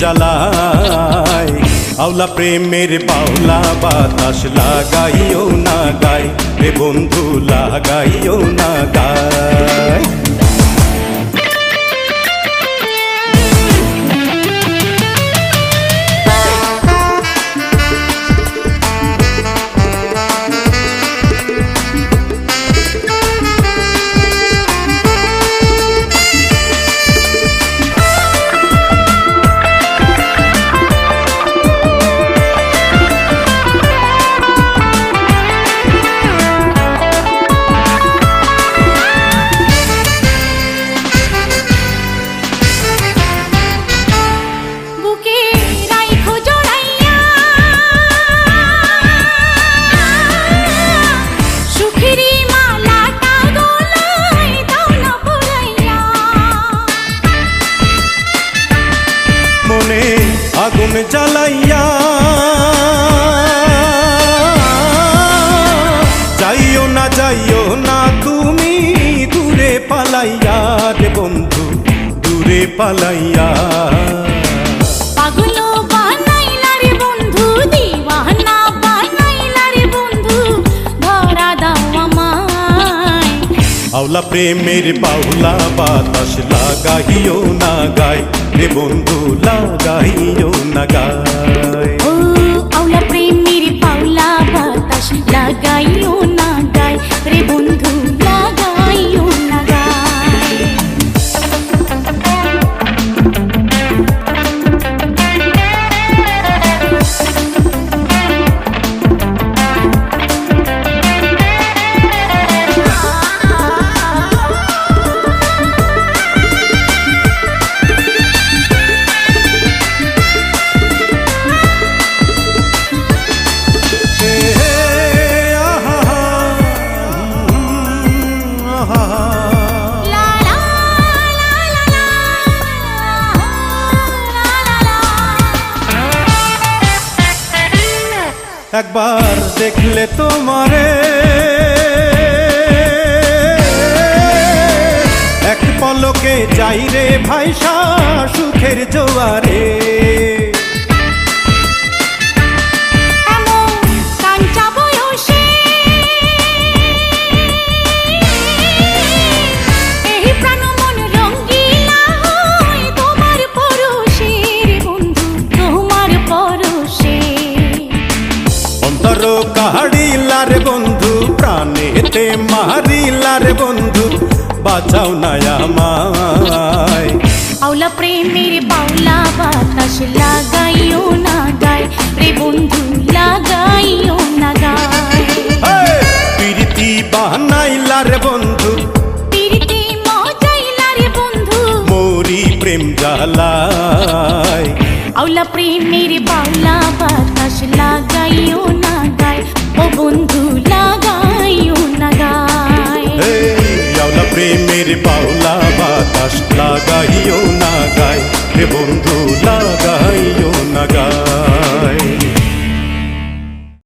জ্বালায়। আওলা প্রেমের বাউলা বাতাস লাগাইও না গায় রে বন্ধু, লাগাইও না গায়। আগুন জ্বালাইয়া যাইও না, যাইও না তুমি দূরে পালাইয়া রে বন্ধু, দূরে পালাইয়া। পাগল বানাইলা রে বন্ধু, দিওয়ানা বানাইলা রে বন্ধু, ধরা দাও আমায়। আওলা প্রেমের বাউলা বাতাস লাগাইও না গায় রে বন্ধু, লাগাইও না গায়। ও আওলা প্রেমের বাউলা বাতাস লাগাইও না গায় রে বন্ধু, লাগাইও না গায়। একবার দেখলে তোমারে এক পলকে যাই রে ভাইসা সুখের জোয়ারে। কাহাড়িলা রে বন্ধু, প্রাণেতে মারিলা রে বন্ধু, বাঁচাও না আমায়। আওলা প্রেমের বাউলা বাতাস লাগাইও না গায় রে বন্ধু, লাগাইও না গায়। প্রীতি বানাইলা রে বন্ধু, প্রীতি মজাইলা রে বন্ধু, মোরি প্রেম জ্বালায়। আওলা প্রেমের বাউলা বাতাস লাগাইও না গায় ও বন্ধু, লাগাইও না গায়। আওলা প্রেমের বাউলা বাতাস লাগাইও না গায় রে বন্ধু, লাগাইও না গায়।